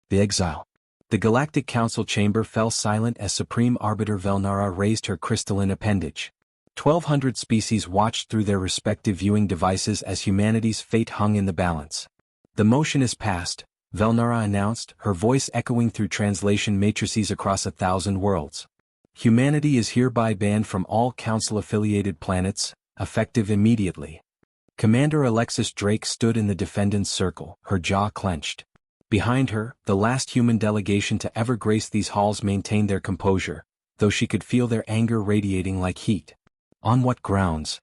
The exile. The Galactic Council chamber fell silent as Supreme Arbiter Velnara raised her crystalline appendage. 1,200 species watched through their respective viewing devices as humanity's fate hung in the balance. The motion is passed, Velnara announced, her voice echoing through translation matrices across 1,000 worlds. Humanity is hereby banned from all Council-affiliated planets, effective immediately. Commander Alexis Drake stood in the defendant's circle, her jaw clenched. Behind her, the last human delegation to ever grace these halls maintained their composure, though she could feel their anger radiating like heat. On what grounds?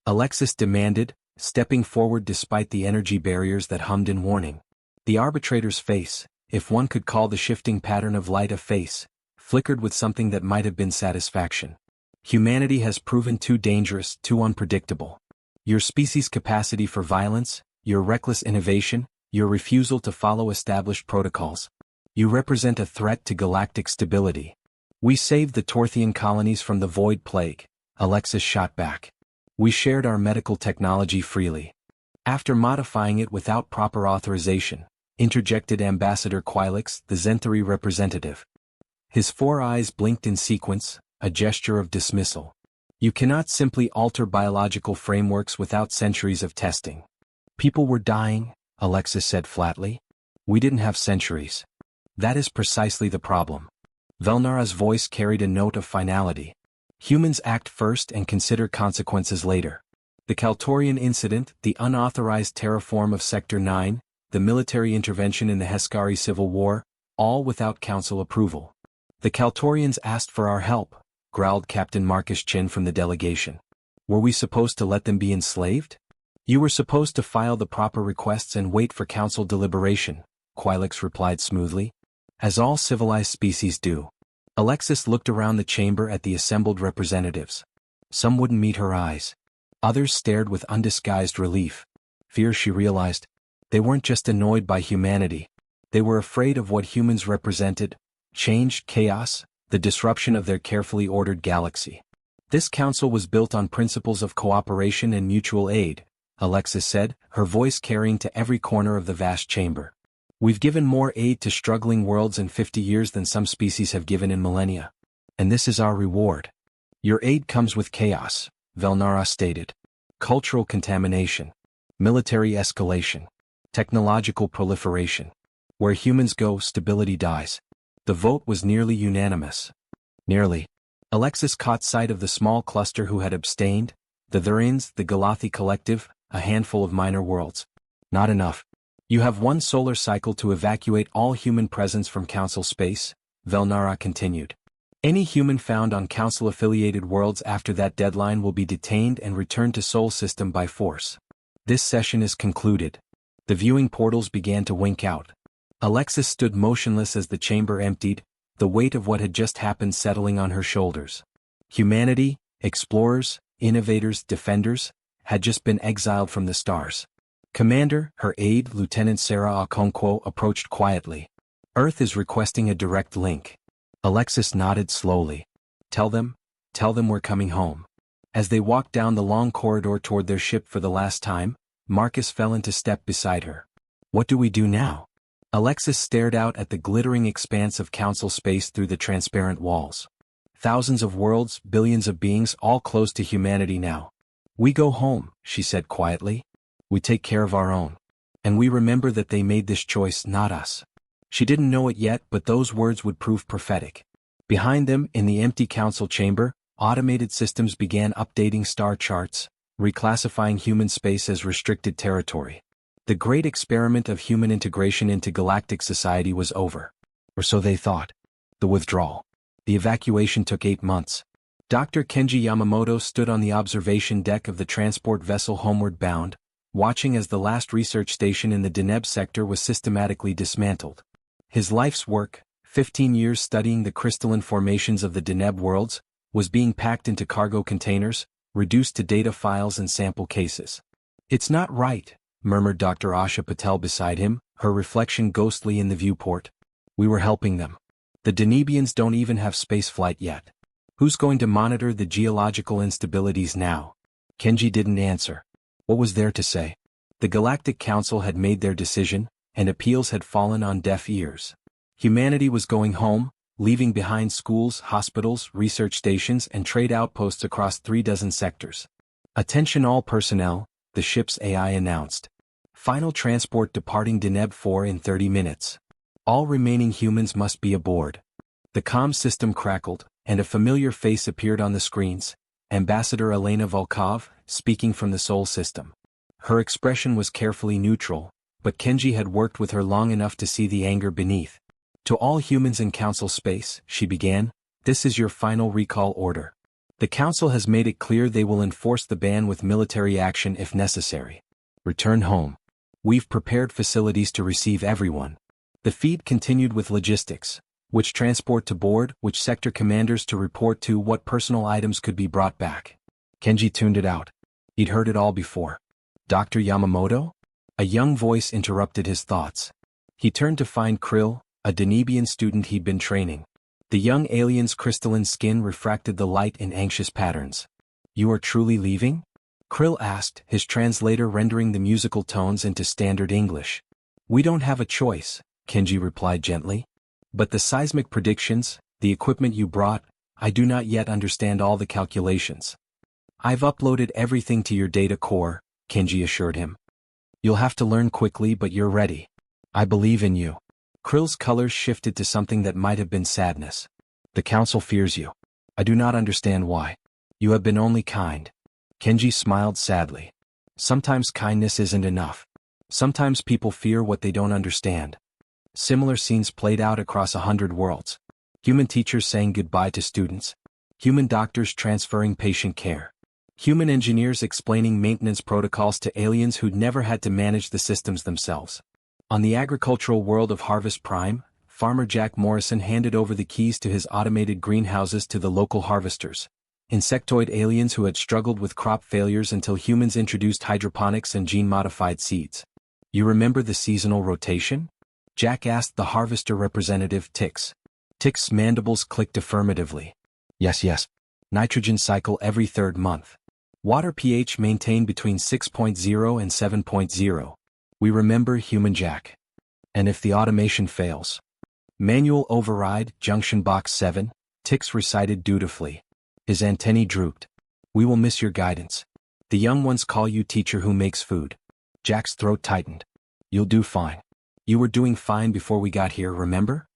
Alexis demanded, stepping forward despite the energy barriers that hummed in warning. The arbitrator's face, if one could call the shifting pattern of light a face, flickered with something that might have been satisfaction. Humanity has proven too dangerous, too unpredictable. Your species' capacity for violence, your reckless innovation, your refusal to follow established protocols. You represent a threat to galactic stability. We saved the Torthian colonies from the Void Plague, Alexis shot back. We shared our medical technology freely. After modifying it without proper authorization, interjected Ambassador Quilix, the Zenthari representative. His 4 eyes blinked in sequence, a gesture of dismissal. You cannot simply alter biological frameworks without centuries of testing. People were dying, Alexis said flatly. We didn't have centuries. That is precisely the problem. Velnara's voice carried a note of finality. Humans act first and consider consequences later. The Kaltorian incident, the unauthorized terraform of Sector 9, the military intervention in the Heskari Civil War, all without Council approval. The Kaltorians asked for our help, growled Captain Marcus Chin from the delegation. Were we supposed to let them be enslaved? You were supposed to file the proper requests and wait for Council deliberation, Quilix replied smoothly. As all civilized species do. Alexis looked around the chamber at the assembled representatives. Some wouldn't meet her eyes. Others stared with undisguised relief. Fear, she realized. They weren't just annoyed by humanity. They were afraid of what humans represented: change, chaos, the disruption of their carefully ordered galaxy. This council was built on principles of cooperation and mutual aid, Alexis said, her voice carrying to every corner of the vast chamber. We've given more aid to struggling worlds in 50 years than some species have given in millennia. And this is our reward. Your aid comes with chaos, Velnara stated. Cultural contamination. Military escalation. Technological proliferation. Where humans go, stability dies. The vote was nearly unanimous. Nearly. Alexis caught sight of the small cluster who had abstained, the Thurins, the Galathi Collective, a handful of minor worlds. Not enough. You have 1 solar cycle to evacuate all human presence from Council space, Velnara continued. Any human found on Council-affiliated worlds after that deadline will be detained and returned to Sol System by force. This session is concluded. The viewing portals began to wink out. Alexis stood motionless as the chamber emptied, the weight of what had just happened settling on her shoulders. Humanity, explorers, innovators, defenders, had just been exiled from the stars. Commander, her aide, Lieutenant Sarah Okonkwo, approached quietly. Earth is requesting a direct link. Alexis nodded slowly. Tell them we're coming home. As they walked down the long corridor toward their ship for the last time, Marcus fell into step beside her. What do we do now? Alexis stared out at the glittering expanse of Council space through the transparent walls. Thousands of worlds, billions of beings, all close to humanity now. We go home, she said quietly. We take care of our own. And we remember that they made this choice, not us. She didn't know it yet, but those words would prove prophetic. Behind them, in the empty Council chamber, automated systems began updating star charts, reclassifying human space as restricted territory. The great experiment of human integration into galactic society was over. Or so they thought. The withdrawal. The evacuation took 8 months. Dr. Kenji Yamamoto stood on the observation deck of the transport vessel homeward bound, watching as the last research station in the Deneb sector was systematically dismantled. His life's work, 15 years studying the crystalline formations of the Deneb worlds, was being packed into cargo containers, reduced to data files and sample cases. It's not right, murmured Dr. Asha Patel beside him, her reflection ghostly in the viewport. We were helping them. The Denebians don't even have spaceflight yet. Who's going to monitor the geological instabilities now? Kenji didn't answer. What was there to say? The Galactic Council had made their decision, and appeals had fallen on deaf ears. Humanity was going home, leaving behind schools, hospitals, research stations, and trade outposts across 36 sectors. Attention all personnel, the ship's AI announced. Final transport departing Deneb 4 in 30 minutes. All remaining humans must be aboard. The comm system crackled, and a familiar face appeared on the screens. Ambassador Elena Volkov, speaking from the Sol system. Her expression was carefully neutral, but Kenji had worked with her long enough to see the anger beneath. To all humans in Council space, she began, this is your final recall order. The Council has made it clear they will enforce the ban with military action if necessary. Return home. We've prepared facilities to receive everyone. The feed continued with logistics. Which transport to board, which sector commanders to report to, what personal items could be brought back. Kenji tuned it out. He'd heard it all before. Dr. Yamamoto? A young voice interrupted his thoughts. He turned to find Krill, a Denebian student he'd been training. The young alien's crystalline skin refracted the light in anxious patterns. You are truly leaving? Krill asked, his translator rendering the musical tones into standard English. We don't have a choice, Kenji replied gently. But the seismic predictions, the equipment you brought, I do not yet understand all the calculations. I've uploaded everything to your data core, Kenji assured him. You'll have to learn quickly, but you're ready. I believe in you. Krill's colors shifted to something that might have been sadness. The Council fears you. I do not understand why. You have been only kind. Kenji smiled sadly. Sometimes kindness isn't enough. Sometimes people fear what they don't understand. Similar scenes played out across 100 worlds. Human teachers saying goodbye to students. Human doctors transferring patient care. Human engineers explaining maintenance protocols to aliens who'd never had to manage the systems themselves. On the agricultural world of Harvest Prime, Farmer Jack Morrison handed over the keys to his automated greenhouses to the local harvesters. Insectoid aliens who had struggled with crop failures until humans introduced hydroponics and gene-modified seeds. You remember the seasonal rotation? Jack asked the harvester representative Tix. Tix's mandibles clicked affirmatively. Yes. Nitrogen cycle every 3rd month. Water pH maintained between 6.0 and 7.0. We remember human Jack. And if the automation fails? Manual override, junction box 7, Tix recited dutifully. His antennae drooped. We will miss your guidance. The young ones call you teacher who makes food. Jack's throat tightened. You'll do fine. You were doing fine before we got here, remember?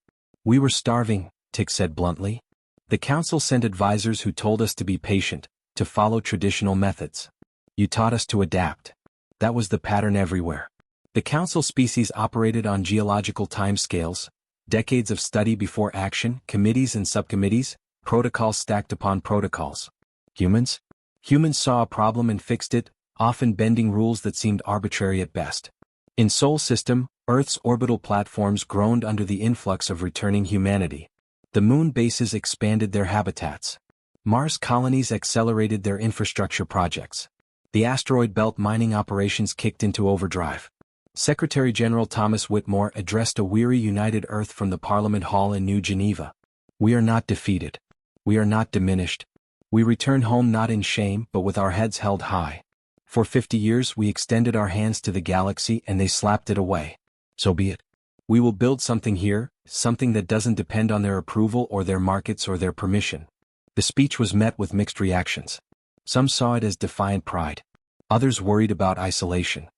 We were starving, Tix said bluntly. The Council sent advisors who told us to be patient, to follow traditional methods. You taught us to adapt. That was the pattern everywhere. The Council species operated on geological timescales, decades of study before action, committees and subcommittees, protocols stacked upon protocols. Humans? Humans saw a problem and fixed it, often bending rules that seemed arbitrary at best. In Sol system, Earth's orbital platforms groaned under the influx of returning humanity. The moon bases expanded their habitats. Mars colonies accelerated their infrastructure projects. The asteroid belt mining operations kicked into overdrive. Secretary General Thomas Whitmore addressed a weary United Earth from the Parliament Hall in New Geneva. We are not defeated. We are not diminished. We return home not in shame but with our heads held high. For 50 years we extended our hands to the galaxy and they slapped it away. So be it. We will build something here, something that doesn't depend on their approval or their markets or their permission. The speech was met with mixed reactions. Some saw it as defiant pride. Others worried about isolation.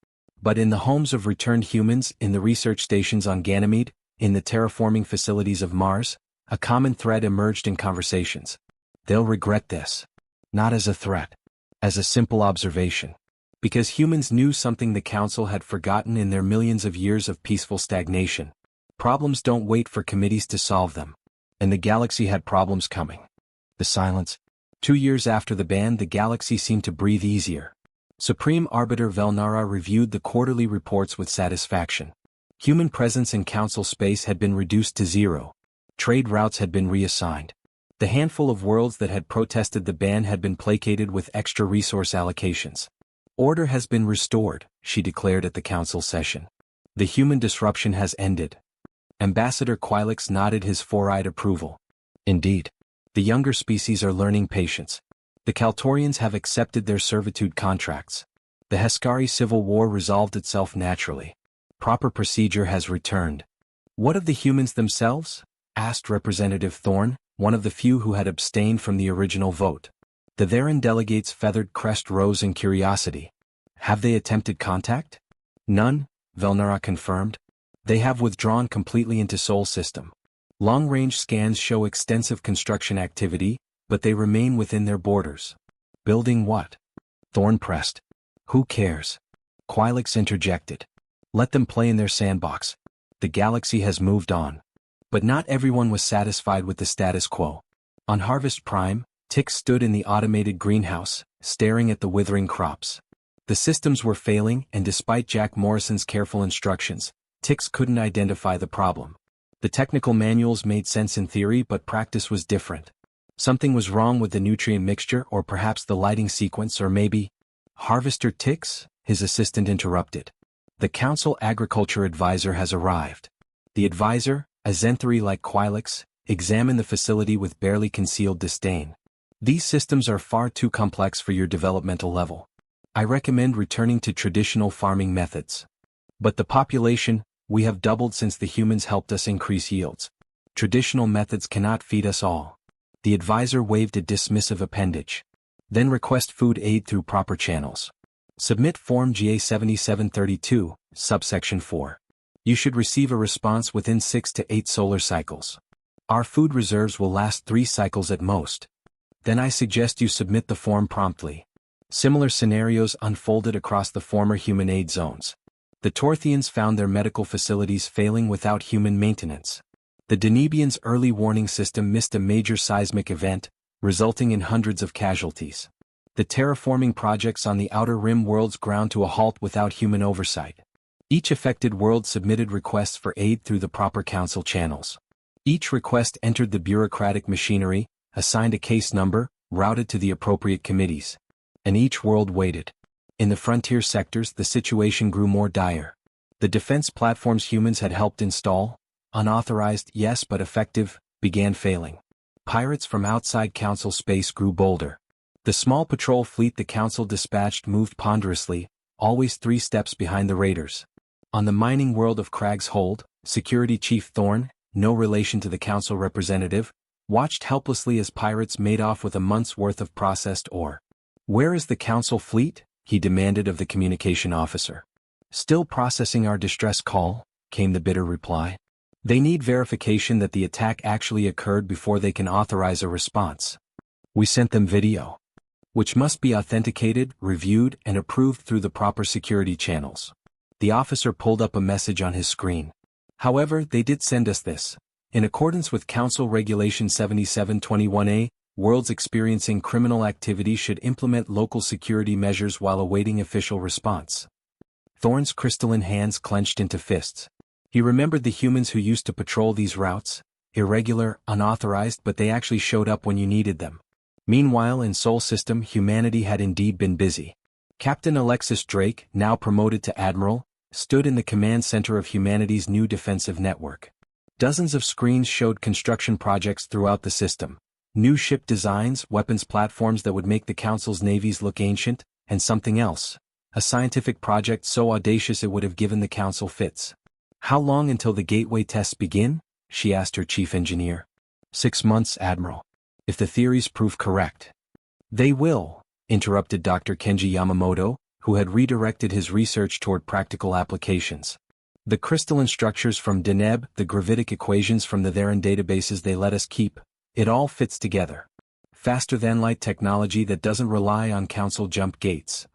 But in the homes of returned humans, in the research stations on Ganymede, in the terraforming facilities of Mars, a common thread emerged in conversations. They'll regret this. Not as a threat. As a simple observation. Because humans knew something the Council had forgotten in their millions of years of peaceful stagnation. Problems don't wait for committees to solve them. And the galaxy had problems coming. The silence. 2 years after the ban, the galaxy seemed to breathe easier. Supreme Arbiter Velnara reviewed the quarterly reports with satisfaction. Human presence in Council space had been reduced to 0. Trade routes had been reassigned. The handful of worlds that had protested the ban had been placated with extra resource allocations. Order has been restored, she declared at the Council session. The human disruption has ended. Ambassador Quilix nodded his four-eyed approval. Indeed. The younger species are learning patience. The Kaltorians have accepted their servitude contracts. The Heskari civil war resolved itself naturally. Proper procedure has returned. What of the humans themselves? Asked Representative Thorne, one of the few who had abstained from the original vote. The Theran delegate's feathered crest rose in curiosity. Have they attempted contact? None, Velnara confirmed. They have withdrawn completely into Sol system. Long-range scans show extensive construction activity, but they remain within their borders. Building what? Thorne pressed. Who cares? Quilix interjected. Let them play in their sandbox. The galaxy has moved on. But not everyone was satisfied with the status quo. On Harvest Prime, Tix stood in the automated greenhouse, staring at the withering crops. The systems were failing, and despite Jack Morrison's careful instructions, Tix couldn't identify the problem. The technical manuals made sense in theory, but practice was different. Something was wrong with the nutrient mixture, or perhaps the lighting sequence, or maybe... Harvester Tix? His assistant interrupted. The Council Agriculture Advisor has arrived. The advisor, a Zenthari like Quilix, examined the facility with barely concealed disdain. These systems are far too complex for your developmental level. I recommend returning to traditional farming methods. But the population, we have doubled since the humans helped us increase yields. Traditional methods cannot feed us all. The advisor waved a dismissive appendage. Then request food aid through proper channels. Submit Form GA7732, subsection 4. You should receive a response within 6 to 8 solar cycles. Our food reserves will last 3 cycles at most. Then I suggest you submit the form promptly. Similar scenarios unfolded across the former human aid zones. The Torthians found their medical facilities failing without human maintenance. The Danebians' early warning system missed a major seismic event, resulting in hundreds of casualties. The terraforming projects on the Outer Rim worlds ground to a halt without human oversight. Each affected world submitted requests for aid through the proper council channels. Each request entered the bureaucratic machinery, assigned a case number, routed to the appropriate committees. And each world waited. In the frontier sectors, the situation grew more dire. The defense platforms humans had helped install, unauthorized, yes but effective, began failing. Pirates from outside council space grew bolder. The small patrol fleet the council dispatched moved ponderously, always 3 steps behind the raiders. On the mining world of Crag's Hold, Security Chief Thorne, no relation to the council representative, watched helplessly as pirates made off with a month's worth of processed ore. Where is the council fleet? He demanded of the communication officer. Still processing our distress call, came the bitter reply. They need verification that the attack actually occurred before they can authorize a response. We sent them video, which must be authenticated, reviewed, and approved through the proper security channels. The officer pulled up a message on his screen. However, they did send us this. In accordance with Council Regulation 7721A, worlds experiencing criminal activity should implement local security measures while awaiting official response. Thorne's crystalline hands clenched into fists. He remembered the humans who used to patrol these routes, irregular, unauthorized, but they actually showed up when you needed them. Meanwhile, in Sol System, humanity had indeed been busy. Captain Alexis Drake, now promoted to Admiral, stood in the command center of humanity's new defensive network. Dozens of screens showed construction projects throughout the system. New ship designs, weapons platforms that would make the Council's navies look ancient, and something else. A scientific project so audacious it would have given the Council fits. How long until the gateway tests begin? She asked her chief engineer. 6 months, Admiral. If the theories prove correct. They will, interrupted Dr. Kenji Yamamoto, who had redirected his research toward practical applications. The crystalline structures from Deneb, the gravitic equations from the Theran databases they let us keep, it all fits together. Faster-than-light technology that doesn't rely on council jump gates.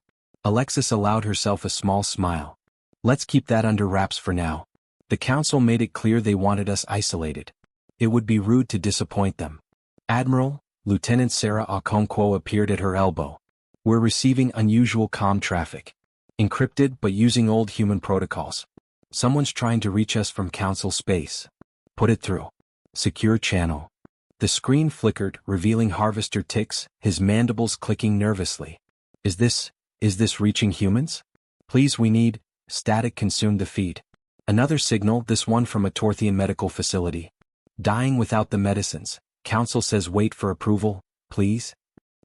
Alexis allowed herself a small smile. Let's keep that under wraps for now. The council made it clear they wanted us isolated. It would be rude to disappoint them. Admiral, Lieutenant Sarah Okonkwo appeared at her elbow. We're receiving unusual comm traffic. Encrypted but using old human protocols. Someone's trying to reach us from council space. Put it through. Secure channel. The screen flickered, revealing Harvester Tix, his mandibles clicking nervously. Is this reaching humans? Please, we need... Static consumed the feed. Another signal, this one from a Torthian medical facility. Dying without the medicines. Council says wait for approval, please.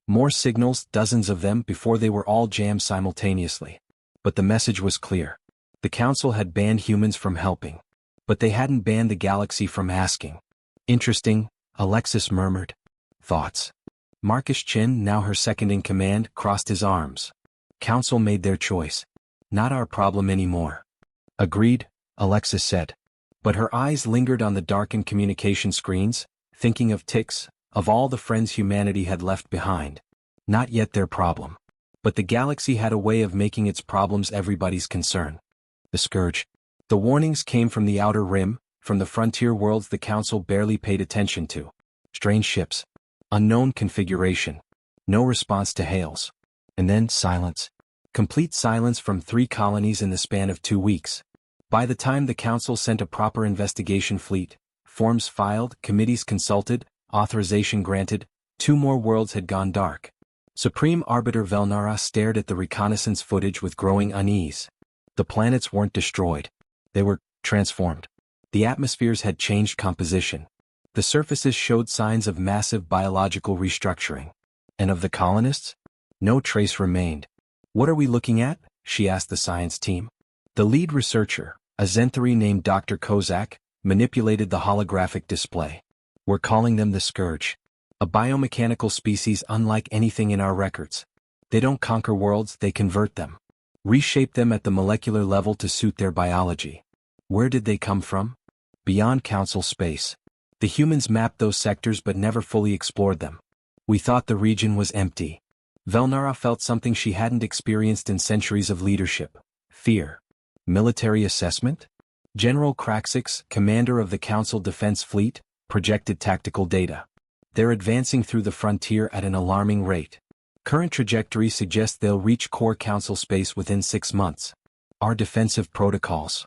More signals, dozens of them, before they were all jammed simultaneously. But the message was clear. The Council had banned humans from helping. But they hadn't banned the galaxy from asking. Interesting, Alexis murmured. Thoughts? Marcus Chin, now her second-in-command, crossed his arms. Council made their choice. Not our problem anymore. Agreed, Alexis said. But her eyes lingered on the darkened communication screens, thinking of Tix, of all the friends humanity had left behind. Not yet their problem. But the galaxy had a way of making its problems everybody's concern. The Scourge. The warnings came from the Outer Rim, from the frontier worlds the Council barely paid attention to. Strange ships. Unknown configuration. No response to hails. And then silence. Complete silence from 3 colonies in the span of 2 weeks. By the time the Council sent a proper investigation fleet, forms filed, committees consulted, authorization granted, 2 more worlds had gone dark. Supreme Arbiter Velnara stared at the reconnaissance footage with growing unease. The planets weren't destroyed. They were transformed. The atmospheres had changed composition. The surfaces showed signs of massive biological restructuring. And of the colonists? No trace remained. What are we looking at? She asked the science team. The lead researcher, a Zenthari named Dr. Kozak, manipulated the holographic display. We're calling them the Scourge. A biomechanical species unlike anything in our records. They don't conquer worlds, they convert them. Reshape them at the molecular level to suit their biology. Where did they come from? Beyond Council space. The humans mapped those sectors but never fully explored them. We thought the region was empty. Velnara felt something she hadn't experienced in centuries of leadership. Fear. Military assessment? General Kraxix, commander of the Council Defense Fleet, projected tactical data. They're advancing through the frontier at an alarming rate. Current trajectory suggests they'll reach core Council space within 6 months. Our defensive protocols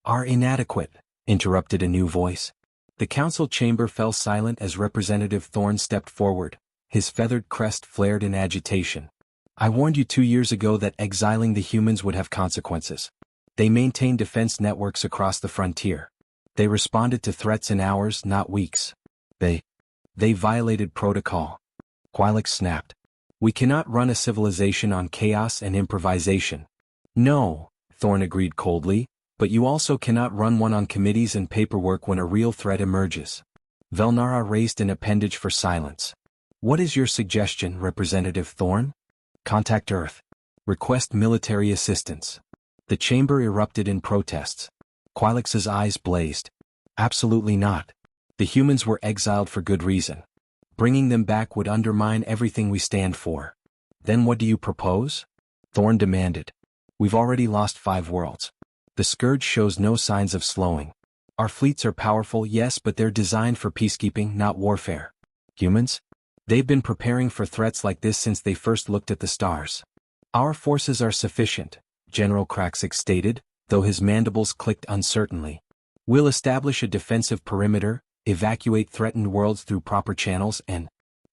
are inadequate, interrupted a new voice. The Council chamber fell silent as Representative Thorne stepped forward. His feathered crest flared in agitation. I warned you 2 years ago that exiling the humans would have consequences. They maintain defense networks across the frontier. They responded to threats in hours, not weeks. They violated protocol. Quilix snapped. We cannot run a civilization on chaos and improvisation. No, Thorne agreed coldly, but you also cannot run one on committees and paperwork when a real threat emerges. Velnara raised an appendage for silence. What is your suggestion, Representative Thorne? Contact Earth. Request military assistance. The chamber erupted in protests. Quilix's eyes blazed. Absolutely not. The humans were exiled for good reason. Bringing them back would undermine everything we stand for. Then what do you propose? Thorne demanded. We've already lost 5 worlds. The Scourge shows no signs of slowing. Our fleets are powerful, yes, but they're designed for peacekeeping, not warfare. Humans? They've been preparing for threats like this since they first looked at the stars. Our forces are sufficient, General Kraxix stated, though his mandibles clicked uncertainly. We'll establish a defensive perimeter, evacuate threatened worlds through proper channels, and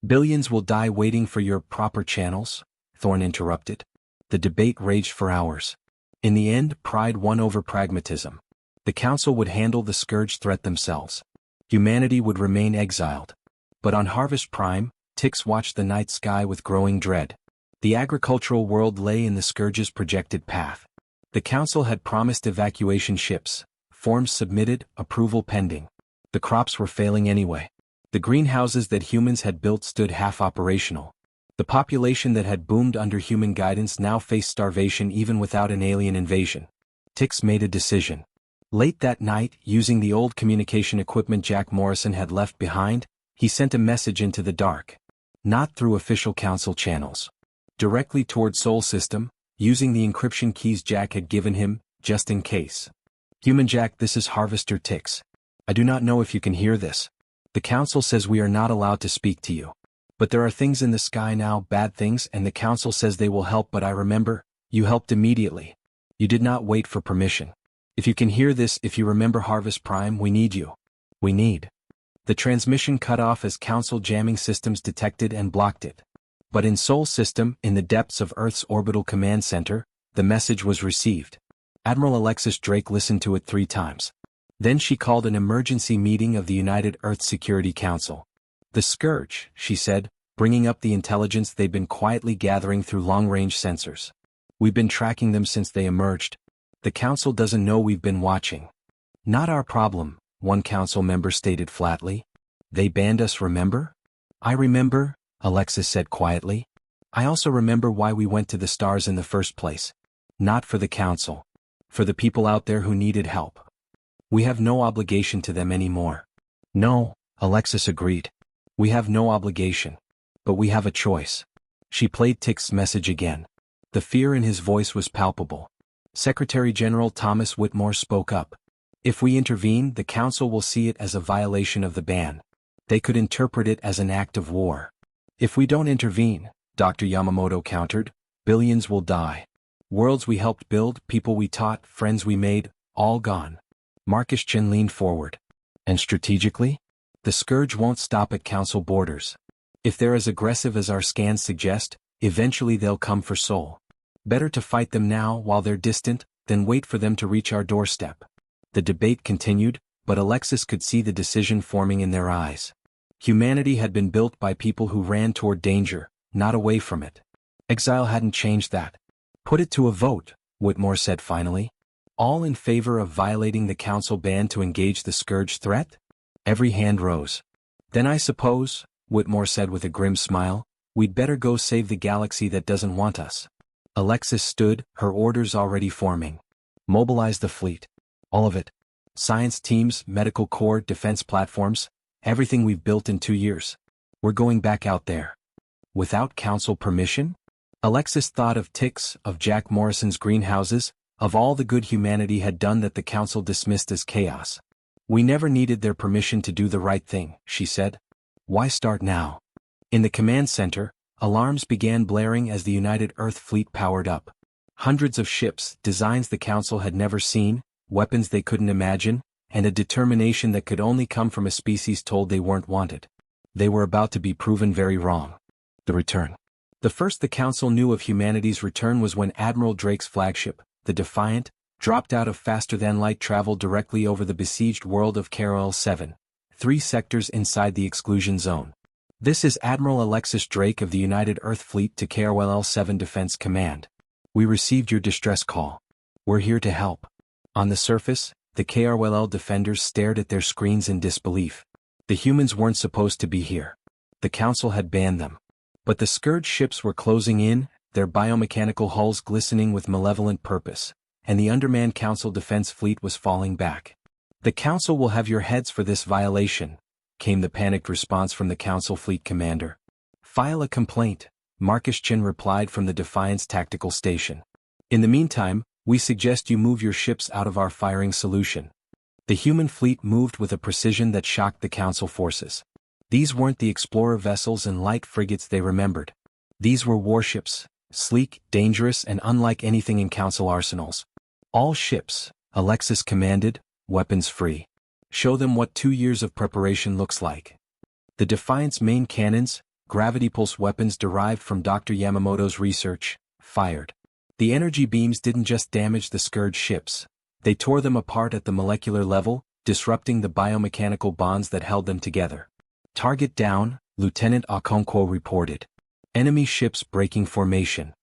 billions will die waiting for your proper channels, Thorne interrupted. The debate raged for hours. In the end, pride won over pragmatism. The Council would handle the Scourge threat themselves. Humanity would remain exiled. But on Harvest Prime, Tix watched the night sky with growing dread. The agricultural world lay in the Scourge's projected path. The Council had promised evacuation ships, forms submitted, approval pending. The crops were failing anyway. The greenhouses that humans had built stood half operational. The population that had boomed under human guidance now faced starvation even without an alien invasion. Tix made a decision. Late that night, using the old communication equipment Jack Morrison had left behind, he sent a message into the dark. Not through official Council channels. Directly toward Sol System, using the encryption keys Jack had given him, just in case. Human Jack, this is Harvester Tix. I do not know if you can hear this. The Council says we are not allowed to speak to you. But there are things in the sky now, bad things, and the Council says they will help, but I remember, you helped immediately. You did not wait for permission. If you can hear this, if you remember Harvest Prime, we need you. We need. The transmission cut off as Council jamming systems detected and blocked it. But in Sol System, in the depths of Earth's orbital command center, the message was received. Admiral Alexis Drake listened to it 3 times. Then she called an emergency meeting of the United Earth Security Council. The Scourge, she said, bringing up the intelligence they'd been quietly gathering through long-range sensors. We've been tracking them since they emerged. The Council doesn't know we've been watching. Not our problem, one council member stated flatly. They banned us, remember? I remember, Alexis said quietly. I also remember why we went to the stars in the first place. Not for the council. For the people out there who needed help. We have no obligation to them anymore. No, Alexis agreed. We have no obligation. But we have a choice. She played Tick's message again. The fear in his voice was palpable. Secretary General Thomas Whitmore spoke up. If we intervene, the council will see it as a violation of the ban. They could interpret it as an act of war. If we don't intervene, Dr. Yamamoto countered, billions will die. Worlds we helped build, people we taught, friends we made, all gone. Marcus Chin leaned forward. And strategically? The scourge won't stop at council borders. If they're as aggressive as our scans suggest, eventually they'll come for Seoul. Better to fight them now while they're distant, than wait for them to reach our doorstep. The debate continued, but Alexis could see the decision forming in their eyes. Humanity had been built by people who ran toward danger, not away from it. Exile hadn't changed that. Put it to a vote, Whitmore said finally. All in favor of violating the council ban to engage the scourge threat? Every hand rose. Then I suppose, Whitmore said with a grim smile, we'd better go save the galaxy that doesn't want us. Alexis stood, her orders already forming. Mobilize the fleet. All of it. Science teams, medical corps, defense platforms, everything we've built in 2 years. We're going back out there. Without council permission? Alexis thought of Tick's, of Jack Morrison's greenhouses, of all the good humanity had done that the council dismissed as chaos. We never needed their permission to do the right thing, she said. Why start now? In the command center, alarms began blaring as the United Earth fleet powered up. Hundreds of ships, designs the council had never seen, weapons they couldn't imagine, and a determination that could only come from a species told they weren't wanted. They were about to be proven very wrong. The return. The first the council knew of humanity's return was when Admiral Drake's flagship, the Defiant, dropped out of faster-than-light travel directly over the besieged world of KRL-7, 3 sectors inside the exclusion zone. This is Admiral Alexis Drake of the United Earth Fleet to KRL-7 Defense Command. We received your distress call. We're here to help. On the surface, the KRL defenders stared at their screens in disbelief. The humans weren't supposed to be here. The council had banned them. But the scourge ships were closing in, their biomechanical hulls glistening with malevolent purpose, and the undermanned council defense fleet was falling back. The council will have your heads for this violation, came the panicked response from the council fleet commander. File a complaint, Marcus Chin replied from the Defiance tactical station. In the meantime, we suggest you move your ships out of our firing solution. The human fleet moved with a precision that shocked the council forces. These weren't the explorer vessels and light frigates they remembered. These were warships, sleek, dangerous, and unlike anything in council arsenals. All ships, Alexis commanded, weapons free. Show them what 2 years of preparation looks like. The Defiant's main cannons, gravity pulse weapons derived from Dr. Yamamoto's research, fired. The energy beams didn't just damage the scourge ships. They tore them apart at the molecular level, disrupting the biomechanical bonds that held them together. Target down, Lieutenant Okonkwo reported. Enemy ships breaking formation.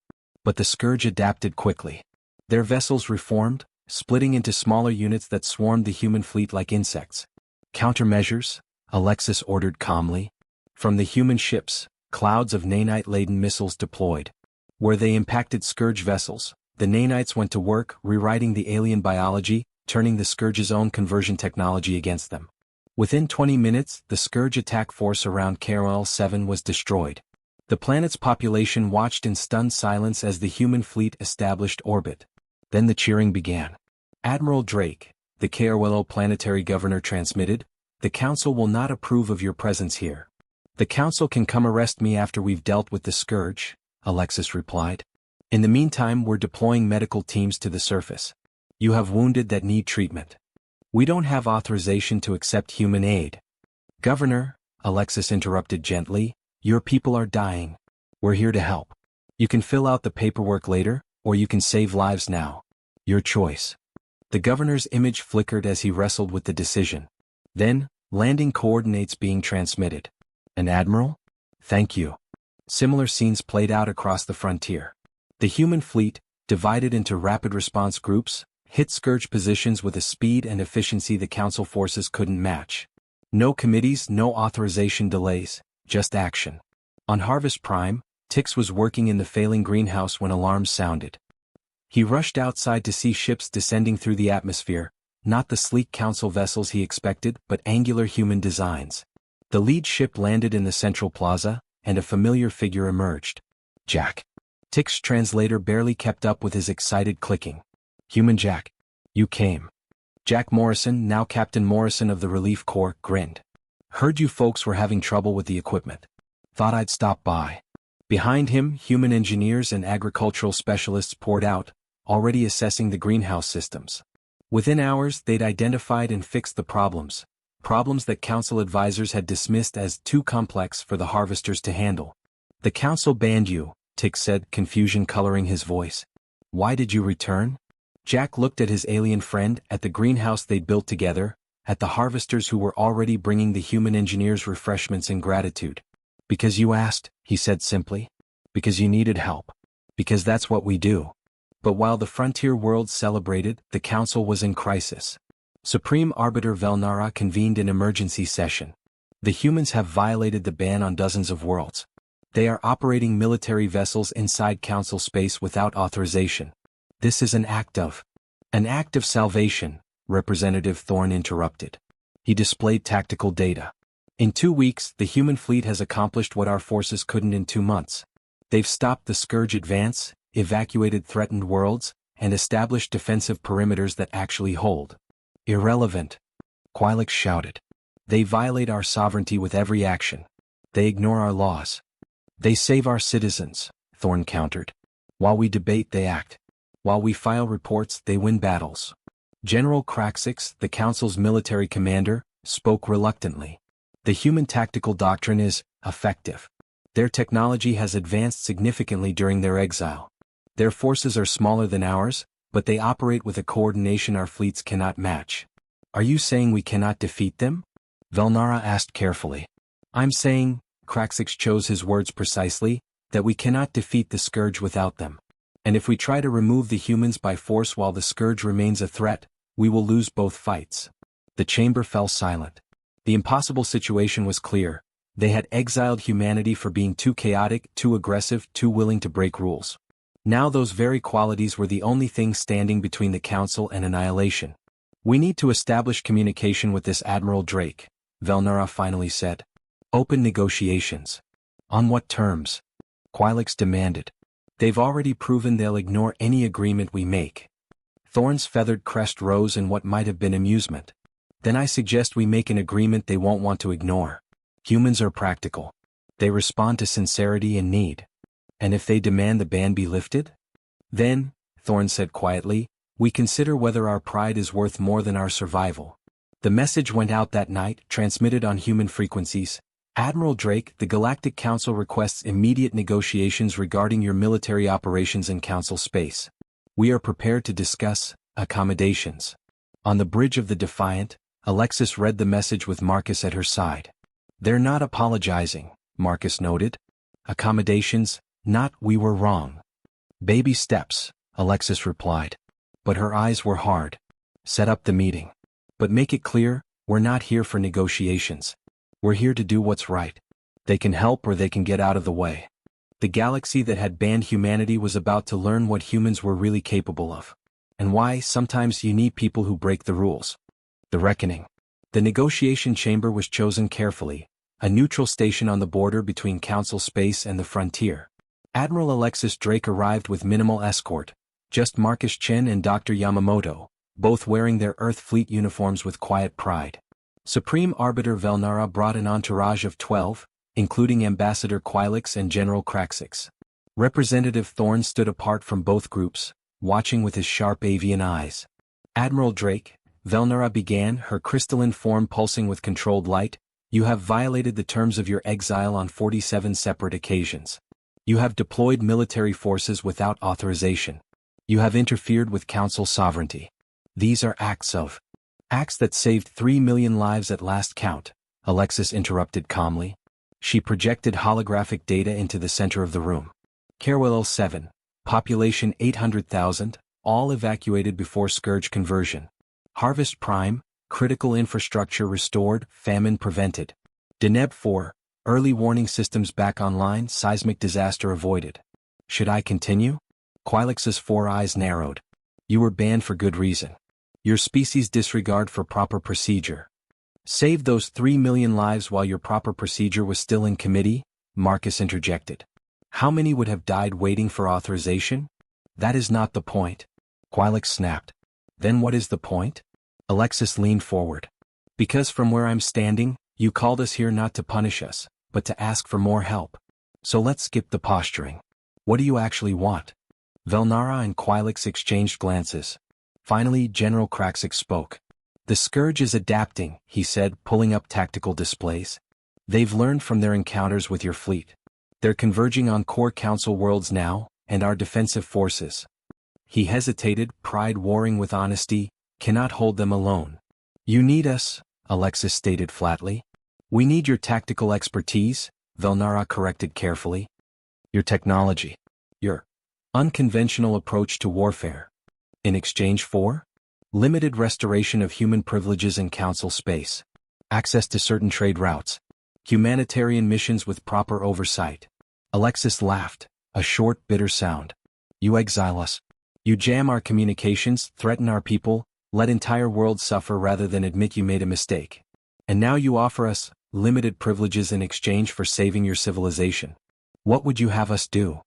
But the scourge adapted quickly. Their vessels reformed, splitting into smaller units that swarmed the human fleet like insects. Countermeasures, Alexis ordered calmly. From the human ships, clouds of nanite-laden missiles deployed. Where they impacted scourge vessels, the nanites went to work rewriting the alien biology, turning the scourge's own conversion technology against them. Within 20 minutes, the scourge attack force around KRL-7 was destroyed. The planet's population watched in stunned silence as the human fleet established orbit. Then the cheering began. Admiral Drake, the KRL planetary governor transmitted, the council will not approve of your presence here. The council can come arrest me after we've dealt with the scourge, Alexis replied. In the meantime, we're deploying medical teams to the surface. You have wounded that need treatment. We don't have authorization to accept human aid. Governor, Alexis interrupted gently, your people are dying. We're here to help. You can fill out the paperwork later, or you can save lives now. Your choice. The governor's image flickered as he wrestled with the decision. Then, landing coordinates being transmitted. An admiral? Thank you. Similar scenes played out across the frontier. The human fleet, divided into rapid response groups, hit Scourge positions with a speed and efficiency the Council forces couldn't match. No committees, no authorization delays, just action. On Harvest Prime, Tix was working in the failing greenhouse when alarms sounded. He rushed outside to see ships descending through the atmosphere, not the sleek Council vessels he expected, but angular human designs. The lead ship landed in the central plaza, and a familiar figure emerged. Jack. Tix's translator barely kept up with his excited clicking. Human Jack. You came. Jack Morrison, now Captain Morrison of the Relief Corps, grinned. Heard you folks were having trouble with the equipment. Thought I'd stop by. Behind him, human engineers and agricultural specialists poured out, already assessing the greenhouse systems. Within hours, they'd identified and fixed the problems that Council advisors had dismissed as too complex for the harvesters to handle. The Council banned you, Tix said, confusion coloring his voice. Why did you return? Jack looked at his alien friend, at the greenhouse they'd built together, at the harvesters who were already bringing the human engineers refreshments in gratitude. Because you asked, he said simply. Because you needed help. Because that's what we do. But while the frontier world celebrated, the Council was in crisis. Supreme Arbiter Velnara convened an emergency session. The humans have violated the ban on dozens of worlds. They are operating military vessels inside Council space without authorization. This is an act of salvation, Representative Thorne interrupted. He displayed tactical data. In 2 weeks, the human fleet has accomplished what our forces couldn't in 2 months. They've stopped the Scourge advance, evacuated threatened worlds, and established defensive perimeters that actually hold. Irrelevant, Quilix shouted. They violate our sovereignty with every action. They ignore our laws. They save our citizens, Thorne countered. While we debate, they act. While we file reports, they win battles. General Craxix, the Council's military commander, spoke reluctantly. The human tactical doctrine is effective. Their technology has advanced significantly during their exile. Their forces are smaller than ours, but they operate with a coordination our fleets cannot match. Are you saying we cannot defeat them? Velnara asked carefully. I'm saying, Craxix chose his words precisely, that we cannot defeat the Scourge without them. And if we try to remove the humans by force while the Scourge remains a threat, we will lose both fights. The chamber fell silent. The impossible situation was clear. They had exiled humanity for being too chaotic, too aggressive, too willing to break rules. Now those very qualities were the only thing standing between the Council and annihilation. We need to establish communication with this Admiral Drake, Velnara finally said. Open negotiations. On what terms? Quilix demanded. They've already proven they'll ignore any agreement we make. Thorne's feathered crest rose in what might have been amusement. Then I suggest we make an agreement they won't want to ignore. Humans are practical. They respond to sincerity and need. And if they demand the ban be lifted? Then, Thorne said quietly, we consider whether our pride is worth more than our survival. The message went out that night, transmitted on human frequencies. Admiral Drake, the Galactic Council requests immediate negotiations regarding your military operations in Council space. We are prepared to discuss accommodations. On the bridge of the Defiant, Alexis read the message with Marcus at her side. They're not apologizing, Marcus noted. Accommodations, not we were wrong. Baby steps, Alexis replied. But her eyes were hard. Set up the meeting. But make it clear, we're not here for negotiations. We're here to do what's right. They can help or they can get out of the way. The galaxy that had banned humanity was about to learn what humans were really capable of. And why sometimes you need people who break the rules. The reckoning. The negotiation chamber was chosen carefully, a neutral station on the border between Council space and the frontier. Admiral Alexis Drake arrived with minimal escort, just Marcus Chen and Dr. Yamamoto, both wearing their Earth Fleet uniforms with quiet pride. Supreme Arbiter Velnara brought an entourage of 12, including Ambassador Quilix and General Craxix. Representative Thorne stood apart from both groups, watching with his sharp avian eyes. Admiral Drake, Velnara began, her crystalline form pulsing with controlled light, you have violated the terms of your exile on 47 separate occasions. You have deployed military forces without authorization. You have interfered with Council sovereignty. These are acts that saved 3 million lives at last count, Alexis interrupted calmly. She projected holographic data into the center of the room. Carwell 7, population 800,000, all evacuated before Scourge conversion. Harvest Prime, critical infrastructure restored, famine prevented. Deneb 4, early warning systems back online, seismic disaster avoided. Should I continue? Quilix's 4 eyes narrowed. You were banned for good reason. Your species' disregard for proper procedure. Save those 3 million lives while your proper procedure was still in committee, Marcus interjected. How many would have died waiting for authorization? That is not the point. Quilix snapped. Then what is the point? Alexis leaned forward. Because from where I'm standing, you called us here not to punish us, but to ask for more help. So let's skip the posturing. What do you actually want? Velnara and Quilix exchanged glances. Finally, General Kraxix spoke. The Scourge is adapting, he said, pulling up tactical displays. They've learned from their encounters with your fleet. They're converging on core council worlds now, and our defensive forces. He hesitated, pride warring with honesty, cannot hold them alone. You need us, Alexis stated flatly. We need your tactical expertise, Velnara corrected carefully. Your technology. Your unconventional approach to warfare. In exchange for? Limited restoration of human privileges in council space. Access to certain trade routes. Humanitarian missions with proper oversight. Alexis laughed, a short, bitter sound. You exile us. You jam our communications, threaten our people, let entire worlds suffer rather than admit you made a mistake. And now you offer us limited privileges in exchange for saving your civilization. What would you have us do?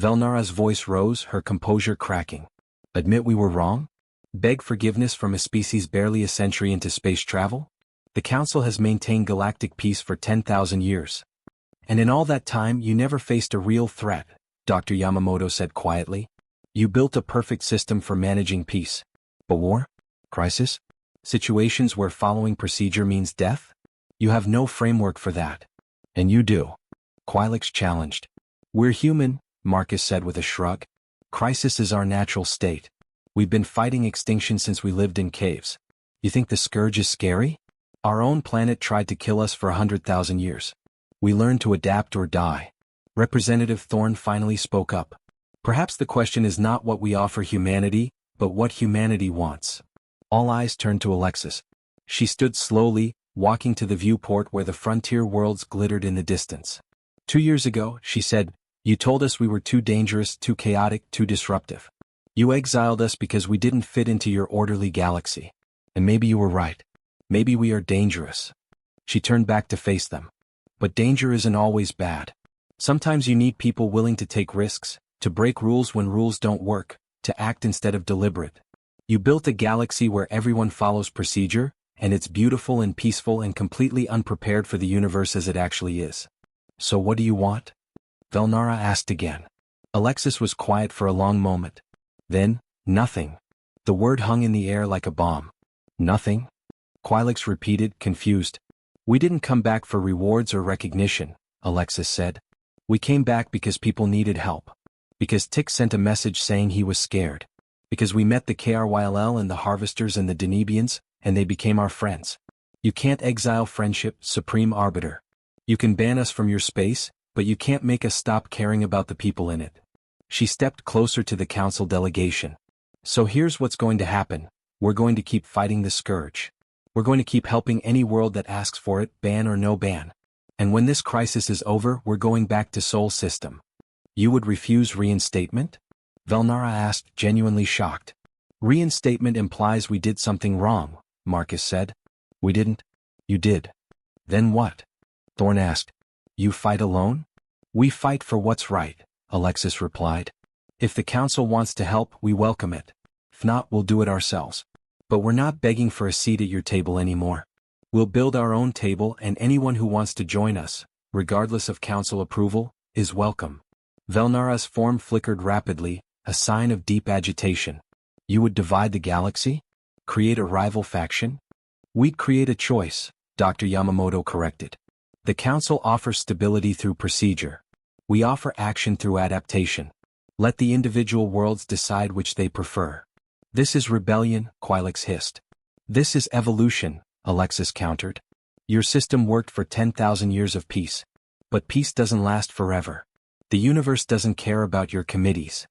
Velnara's voice rose, her composure cracking. Admit we were wrong? Beg forgiveness from a species barely a century into space travel? The Council has maintained galactic peace for 10,000 years. And in all that time you never faced a real threat, Dr. Yamamoto said quietly. You built a perfect system for managing peace. But war? Crisis? Situations where following procedure means death? You have no framework for that. And you do. Quilix challenged. We're human, Marcus said with a shrug. Crisis is our natural state. We've been fighting extinction since we lived in caves. You think the Scourge is scary? Our own planet tried to kill us for 100,000 years. We learned to adapt or die. Representative Thorne finally spoke up. Perhaps the question is not what we offer humanity, but what humanity wants. All eyes turned to Alexis. She stood slowly, walking to the viewport where the frontier worlds glittered in the distance. 2 years ago, she said, you told us we were too dangerous, too chaotic, too disruptive. You exiled us because we didn't fit into your orderly galaxy. And maybe you were right. Maybe we are dangerous. She turned back to face them. But danger isn't always bad. Sometimes you need people willing to take risks, to break rules when rules don't work, to act instead of deliberate. You built a galaxy where everyone follows procedure, and it's beautiful and peaceful and completely unprepared for the universe as it actually is. So what do you want? Velnara asked again. Alexis was quiet for a long moment. Then, nothing. The word hung in the air like a bomb. Nothing? Quilix repeated, confused. We didn't come back for rewards or recognition, Alexis said. We came back because people needed help. Because Tick sent a message saying he was scared. Because we met the KRYLL and the Harvesters and the Denebians, and they became our friends. You can't exile friendship, Supreme Arbiter. You can ban us from your space, but you can't make us stop caring about the people in it. She stepped closer to the council delegation. So here's what's going to happen. We're going to keep fighting the Scourge. We're going to keep helping any world that asks for it, ban or no ban. And when this crisis is over, we're going back to Sol System. You would refuse reinstatement? Velnara asked, genuinely shocked. Reinstatement implies we did something wrong, Marcus said. We didn't. You did. Then what? Thorne asked. You fight alone? We fight for what's right, Alexis replied. If the council wants to help, we welcome it. If not, we'll do it ourselves. But we're not begging for a seat at your table anymore. We'll build our own table, and anyone who wants to join us, regardless of council approval, is welcome. Velnara's form flickered rapidly, a sign of deep agitation. You would divide the galaxy? Create a rival faction? We'd create a choice, Dr. Yamamoto corrected. The council offers stability through procedure. We offer action through adaptation. Let the individual worlds decide which they prefer. This is rebellion, Quilix hissed. This is evolution, Alexis countered. Your system worked for 10,000 years of peace. But peace doesn't last forever. The universe doesn't care about your committees.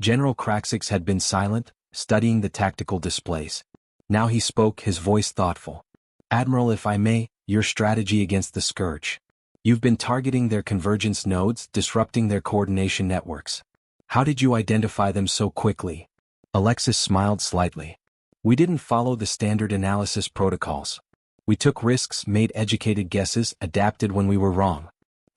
General Kraxix had been silent, studying the tactical displays. Now he spoke, his voice thoughtful. Admiral, if I may, your strategy against the Scourge. You've been targeting their convergence nodes, disrupting their coordination networks. How did you identify them so quickly? Alexis smiled slightly. We didn't follow the standard analysis protocols. We took risks, made educated guesses, adapted when we were wrong.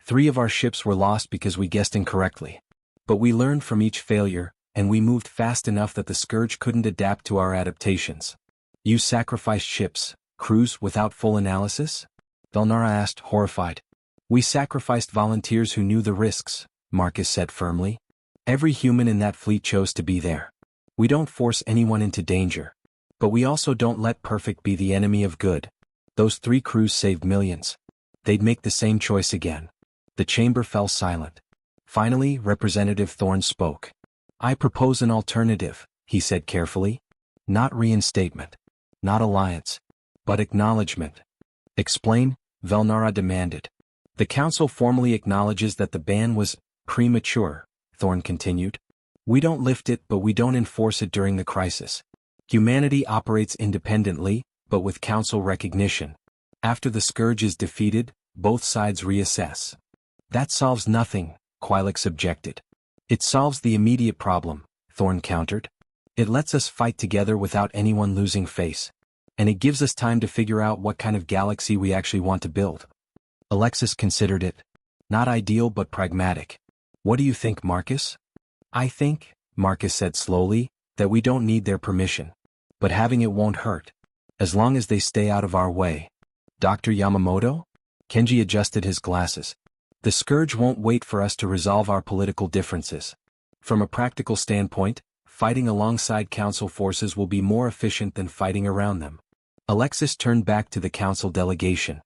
3 of our ships were lost because we guessed incorrectly. But we learned from each failure, and we moved fast enough that the Scourge couldn't adapt to our adaptations. You sacrificed ships, crews without full analysis? Velnara asked, horrified. We sacrificed volunteers who knew the risks, Marcus said firmly. Every human in that fleet chose to be there. We don't force anyone into danger. But we also don't let perfect be the enemy of good. Those 3 crews saved millions. They'd make the same choice again. The chamber fell silent. Finally, Representative Thorne spoke. I propose an alternative, he said carefully. Not reinstatement. Not alliance. But acknowledgement. Explain, Velnara demanded. The Council formally acknowledges that the ban was premature, Thorne continued. We don't lift it, but we don't enforce it during the crisis. Humanity operates independently, but with Council recognition. After the Scourge is defeated, both sides reassess. That solves nothing, Quilix objected. It solves the immediate problem, Thorne countered. It lets us fight together without anyone losing face. And it gives us time to figure out what kind of galaxy we actually want to build. Alexis considered it. Not ideal but pragmatic. What do you think, Marcus? I think, Marcus said slowly, that we don't need their permission. But having it won't hurt. As long as they stay out of our way. Dr. Yamamoto? Kenji adjusted his glasses. The Scourge won't wait for us to resolve our political differences. From a practical standpoint, fighting alongside Council forces will be more efficient than fighting around them. Alexis turned back to the Council delegation.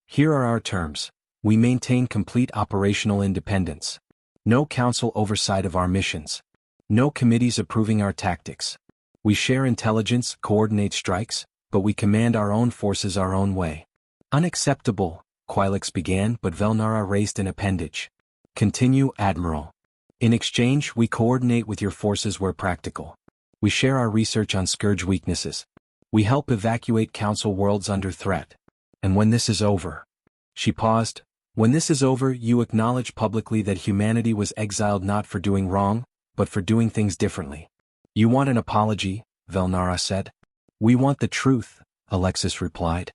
Here are our terms. We maintain complete operational independence. No Council oversight of our missions. No committees approving our tactics. We share intelligence, coordinate strikes, but we command our own forces our own way. Unacceptable, Quilix began, but Velnara raised an appendage. Continue, Admiral. In exchange, we coordinate with your forces where practical. We share our research on Scourge weaknesses. We help evacuate Council worlds under threat. And when this is over. She paused. When this is over, you acknowledge publicly that humanity was exiled not for doing wrong, but for doing things differently. You want an apology, Velnara said. We want the truth, Alexis replied.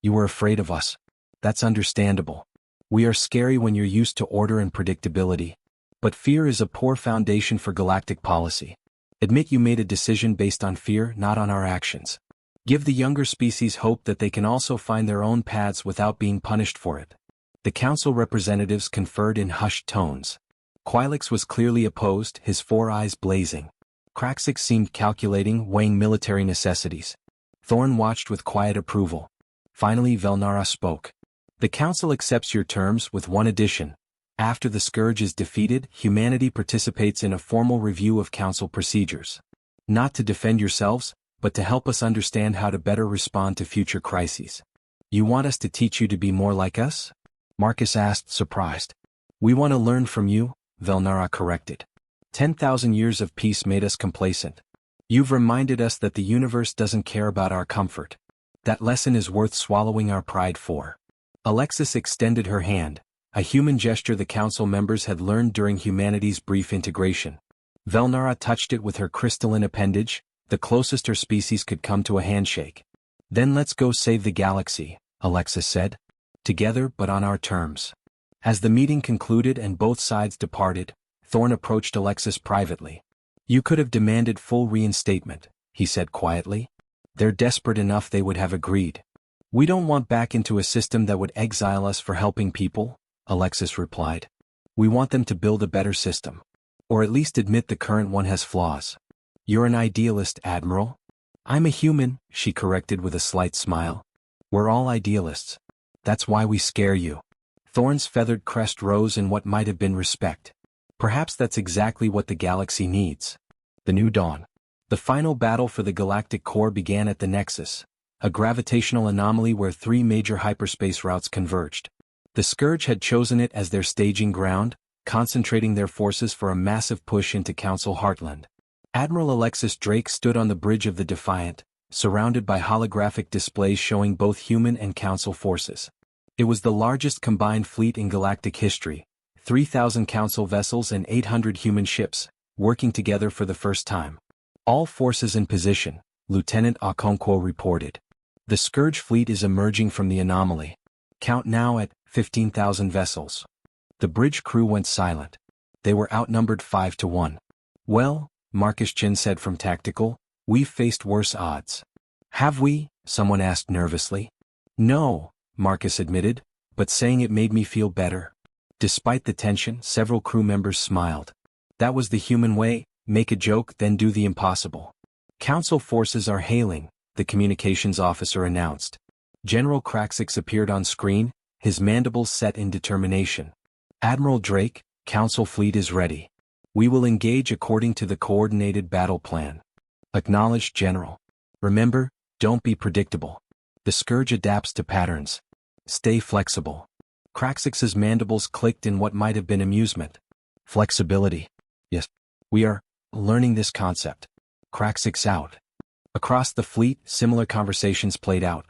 You were afraid of us. That's understandable. We are scary when you're used to order and predictability. But fear is a poor foundation for galactic policy. Admit you made a decision based on fear, not on our actions. Give the younger species hope that they can also find their own paths without being punished for it. The Council representatives conferred in hushed tones. Quilix was clearly opposed, his 4 eyes blazing. Kraxix seemed calculating, weighing military necessities. Thorne watched with quiet approval. Finally, Velnara spoke. The Council accepts your terms with one addition. After the Scourge is defeated, humanity participates in a formal review of Council procedures. Not to defend yourselves, but to help us understand how to better respond to future crises. You want us to teach you to be more like us? Marcus asked, surprised. We want to learn from you, Velnara corrected. 10,000 years of peace made us complacent. You've reminded us that the universe doesn't care about our comfort. That lesson is worth swallowing our pride for. Alexis extended her hand, a human gesture the Council members had learned during humanity's brief integration. Velnara touched it with her crystalline appendage, the closest her species could come to a handshake. Then let's go save the galaxy, Alexis said. Together but on our terms. As the meeting concluded and both sides departed, Thorne approached Alexis privately. You could have demanded full reinstatement, he said quietly. They're desperate enough they would have agreed. We don't want back into a system that would exile us for helping people, Alexis replied. We want them to build a better system. Or at least admit the current one has flaws. You're an idealist, Admiral. I'm a human, she corrected with a slight smile. We're all idealists. That's why we scare you. Thorne's feathered crest rose in what might have been respect. Perhaps that's exactly what the galaxy needs. The new dawn. The final battle for the galactic core began at the Nexus, a gravitational anomaly where 3 major hyperspace routes converged. The Scourge had chosen it as their staging ground, concentrating their forces for a massive push into Council Heartland. Admiral Alexis Drake stood on the bridge of the Defiant, surrounded by holographic displays showing both human and Council forces. It was the largest combined fleet in galactic history, 3,000 Council vessels and 800 human ships, working together for the first time. All forces in position, Lieutenant Okonkwo reported. The Scourge fleet is emerging from the anomaly. Count now at 15,000 vessels. The bridge crew went silent. They were outnumbered 5-1. Well, Marcus Chin said from Tactical, we've faced worse odds. Have we? Someone asked nervously. No, Marcus admitted, but saying it made me feel better. Despite the tension, several crew members smiled. That was the human way, make a joke then do the impossible. Council forces are hailing, the communications officer announced. General Kraxix appeared on screen, his mandibles set in determination. Admiral Drake, Council fleet is ready. We will engage according to the coordinated battle plan. Acknowledged General. Remember, don't be predictable. The Scourge adapts to patterns. Stay flexible. Kraxix's mandibles clicked in what might have been amusement. Flexibility. Yes. We are learning this concept. Kraxix out. Across the fleet, similar conversations played out.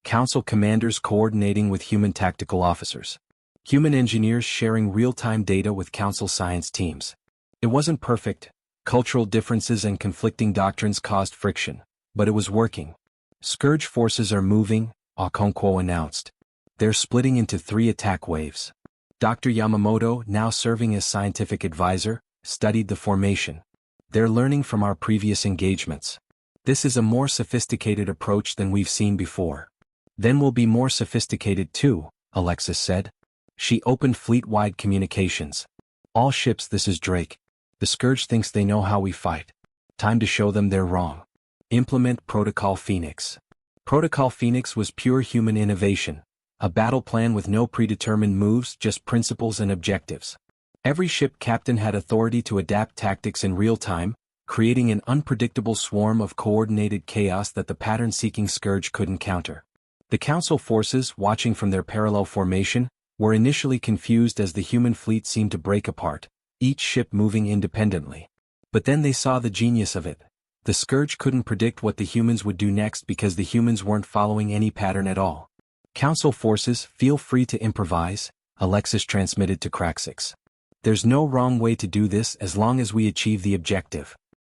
Council commanders coordinating with human tactical officers. Human engineers sharing real-time data with Council science teams. It wasn't perfect. Cultural differences and conflicting doctrines caused friction, but it was working. Scourge forces are moving, Okonkwo announced. They're splitting into 3 attack waves. Dr. Yamamoto, now serving as scientific advisor, studied the formation. They're learning from our previous engagements. This is a more sophisticated approach than we've seen before. Then we'll be more sophisticated too, Alexis said. She opened fleet-wide communications. All ships, this is Drake. The Scourge thinks they know how we fight. Time to show them they're wrong. Implement Protocol Phoenix. Protocol Phoenix was pure human innovation. A battle plan with no predetermined moves, just principles and objectives. Every ship captain had authority to adapt tactics in real time, creating an unpredictable swarm of coordinated chaos that the pattern-seeking Scourge couldn't counter. The Council forces, watching from their parallel formation, were initially confused as the human fleet seemed to break apart, each ship moving independently. But then they saw the genius of it. The Scourge couldn't predict what the humans would do next because the humans weren't following any pattern at all. Council forces, feel free to improvise, Alexis transmitted to Kraxix. There's no wrong way to do this as long as we achieve the objective.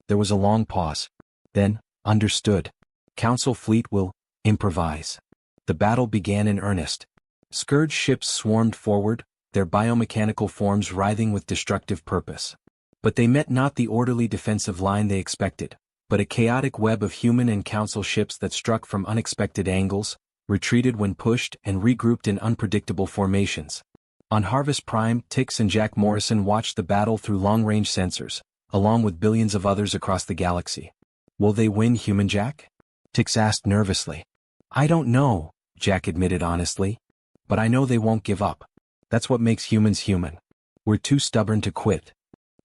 There was a long pause. Then, understood. Council fleet will improvise. The battle began in earnest. Scourge ships swarmed forward, their biomechanical forms writhing with destructive purpose. But they met not the orderly defensive line they expected, but a chaotic web of human and Council ships that struck from unexpected angles, retreated when pushed, and regrouped in unpredictable formations. On Harvest Prime, Tix and Jack Morrison watched the battle through long-range sensors, along with billions of others across the galaxy. Will they win, Human Jack? Tix asked nervously. I don't know, Jack admitted honestly. But I know they won't give up. That's what makes humans human. We're too stubborn to quit.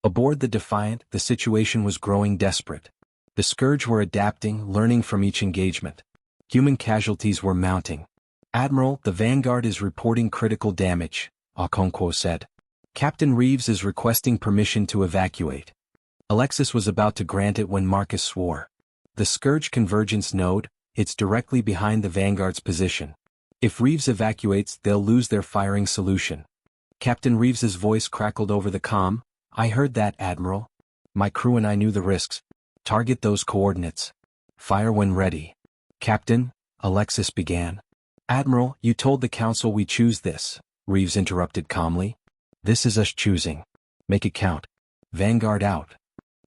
Aboard the Defiant, the situation was growing desperate. The Scourge were adapting, learning from each engagement. Human casualties were mounting. Admiral, the Vanguard is reporting critical damage, Okonkwo said. Captain Reeves is requesting permission to evacuate. Alexis was about to grant it when Marcus swore. The Scourge convergence node, it's directly behind the Vanguard's position. If Reeves evacuates, they'll lose their firing solution. Captain Reeves's voice crackled over the comm. I heard that, Admiral. My crew and I knew the risks. Target those coordinates. Fire when ready. Captain, Alexis began. Admiral, you told the Council we choose this, Reeves interrupted calmly. This is us choosing. Make it count. Vanguard out.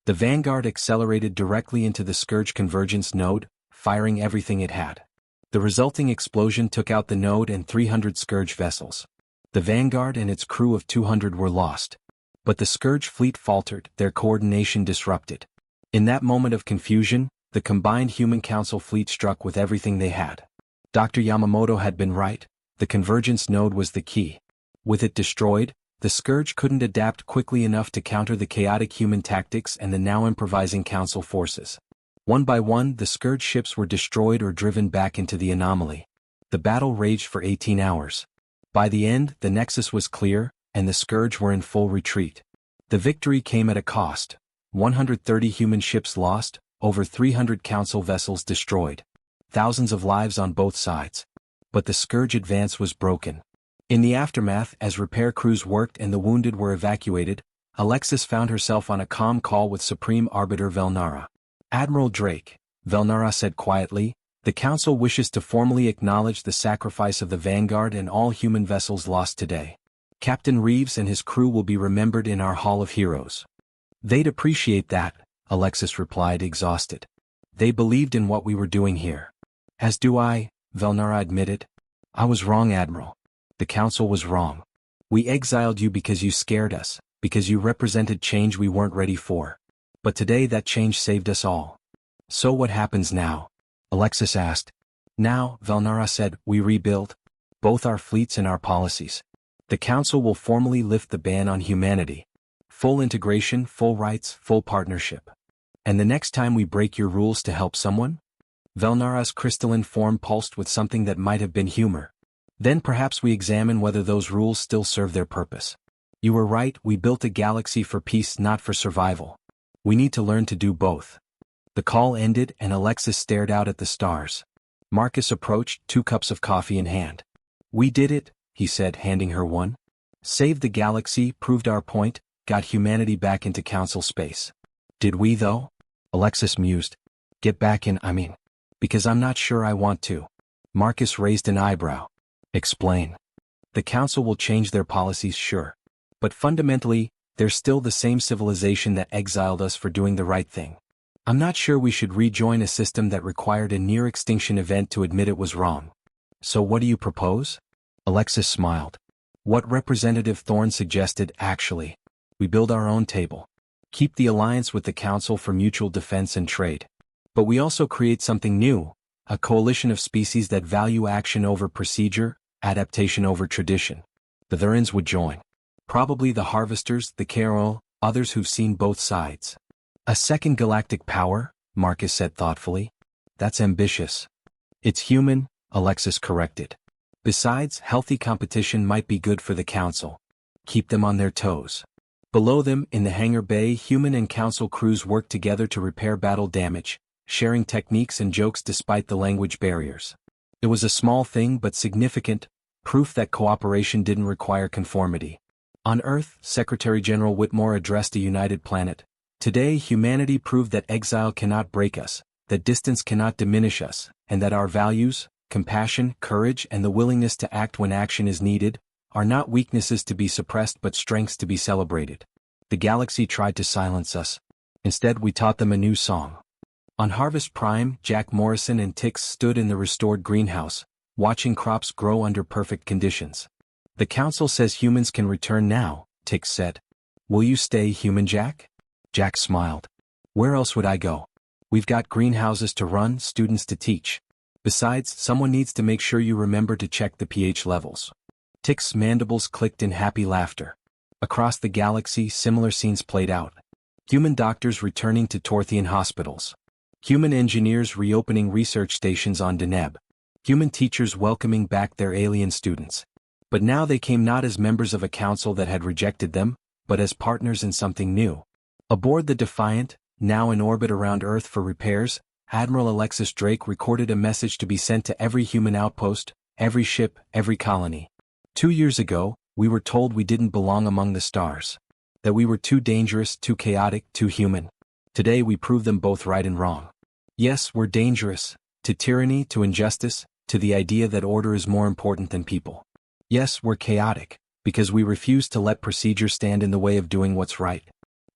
The Vanguard accelerated directly into the Scourge convergence node, firing everything it had. The resulting explosion took out the node and 300 Scourge vessels. The Vanguard and its crew of 200 were lost. But the Scourge fleet faltered, their coordination disrupted. In that moment of confusion, the combined Human Council fleet struck with everything they had. Dr. Yamamoto had been right, the convergence node was the key. With it destroyed, the Scourge couldn't adapt quickly enough to counter the chaotic human tactics and the now improvising Council forces. One by one, the Scourge ships were destroyed or driven back into the anomaly. The battle raged for 18 hours. By the end, the Nexus was clear, and the Scourge were in full retreat. The victory came at a cost. 130 human ships lost, over 300 Council vessels destroyed. Thousands of lives on both sides. But the Scourge advance was broken. In the aftermath, as repair crews worked and the wounded were evacuated, Alexis found herself on a calm call with Supreme Arbiter Velnara. "Admiral Drake," Velnara said quietly, "the Council wishes to formally acknowledge the sacrifice of the Vanguard and all human vessels lost today. Captain Reeves and his crew will be remembered in our Hall of Heroes." "They'd appreciate that," Alexis replied, exhausted. "They believed in what we were doing here." "As do I," Velnara admitted. "I was wrong, Admiral. The Council was wrong. We exiled you because you scared us, because you represented change we weren't ready for. But today that change saved us all." "So what happens now?" Alexis asked. "Now," Velnara said, "we rebuild. Both our fleets and our policies. The Council will formally lift the ban on humanity. Full integration, full rights, full partnership. And the next time we break your rules to help someone?" Velnara's crystalline form pulsed with something that might have been humor. "Then perhaps we examine whether those rules still serve their purpose. You were right, we built a galaxy for peace, not for survival. We need to learn to do both." The call ended and Alexis stared out at the stars. Marcus approached, 2 cups of coffee in hand. "We did it," he said, handing her one. "Saved the galaxy, proved our point, got humanity back into Council space." "Did we though?" Alexis mused. "Get back in, I mean. Because I'm not sure I want to." Marcus raised an eyebrow. "Explain." "The Council will change their policies, sure. But fundamentally, they're still the same civilization that exiled us for doing the right thing. I'm not sure we should rejoin a system that required a near-extinction event to admit it was wrong." "So what do you propose?" Alexis smiled. "What Representative Thorne suggested, actually. We build our own table. Keep the alliance with the Council for mutual defense and trade. But we also create something new, a coalition of species that value action over procedure, adaptation over tradition. The Thurans would join. Probably the Harvesters, the Kero, others who've seen both sides." "A second galactic power," Marcus said thoughtfully. "That's ambitious." "It's human," Alexis corrected. "Besides, healthy competition might be good for the Council. Keep them on their toes." Below them, in the hangar bay, human and Council crews worked together to repair battle damage, sharing techniques and jokes despite the language barriers. It was a small thing but significant, proof that cooperation didn't require conformity. On Earth, Secretary General Whitmore addressed a united planet. "Today humanity proved that exile cannot break us, that distance cannot diminish us, and that our values, compassion, courage, and the willingness to act when action is needed, are not weaknesses to be suppressed but strengths to be celebrated. The galaxy tried to silence us. Instead we taught them a new song." On Harvest Prime, Jack Morrison and Tix stood in the restored greenhouse, watching crops grow under perfect conditions. "The Council says humans can return now," Tix said. "Will you stay human, Jack?" Jack smiled. "Where else would I go? We've got greenhouses to run, students to teach. Besides, someone needs to make sure you remember to check the pH levels." Tix's mandibles clicked in happy laughter. Across the galaxy, similar scenes played out. Human doctors returning to Torthian hospitals. Human engineers reopening research stations on Deneb. Human teachers welcoming back their alien students. But now they came not as members of a council that had rejected them, but as partners in something new. Aboard the Defiant, now in orbit around Earth for repairs, Admiral Alexis Drake recorded a message to be sent to every human outpost, every ship, every colony. 2 years ago, we were told we didn't belong among the stars. That we were too dangerous, too chaotic, too human. Today we prove them both right and wrong. Yes, we're dangerous, to tyranny, to injustice, to the idea that order is more important than people. Yes, we're chaotic, because we refuse to let procedure stand in the way of doing what's right.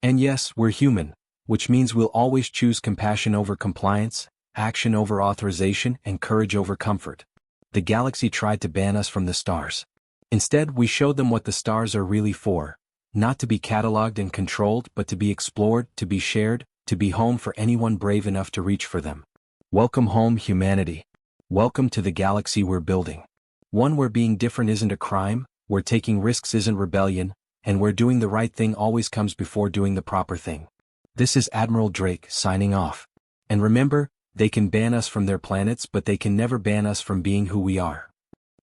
And yes, we're human, which means we'll always choose compassion over compliance, action over authorization, and courage over comfort. The galaxy tried to ban us from the stars. Instead, we showed them what the stars are really for, not to be cataloged and controlled, but to be explored, to be shared, to be home for anyone brave enough to reach for them. Welcome home, humanity. Welcome to the galaxy we're building. One where being different isn't a crime, where taking risks isn't rebellion, and where doing the right thing always comes before doing the proper thing. This is Admiral Drake, signing off. And remember, they can ban us from their planets, but they can never ban us from being who we are.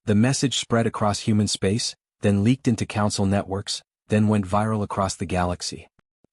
The message spread across human space, then leaked into council networks, then went viral across the galaxy.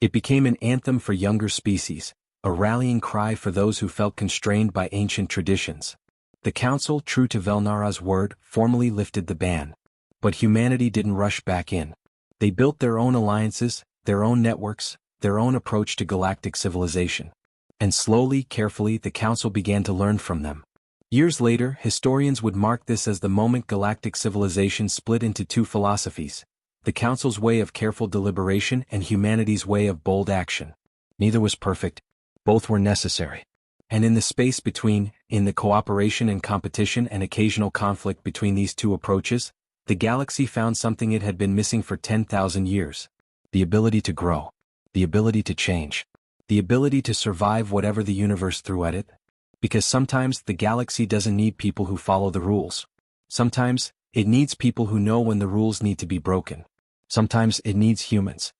It became an anthem for younger species, a rallying cry for those who felt constrained by ancient traditions. The Council, true to Velnara's word, formally lifted the ban. But humanity didn't rush back in. They built their own alliances, their own networks, their own approach to galactic civilization. And slowly, carefully, the Council began to learn from them. Years later, historians would mark this as the moment galactic civilization split into two philosophies: the Council's way of careful deliberation and humanity's way of bold action. Neither was perfect. Both were necessary. And in the space between, in the cooperation and competition and occasional conflict between these two approaches, the galaxy found something it had been missing for 10,000 years. The ability to grow. The ability to change. The ability to survive whatever the universe threw at it. Because sometimes the galaxy doesn't need people who follow the rules. Sometimes, it needs people who know when the rules need to be broken. Sometimes it needs humans.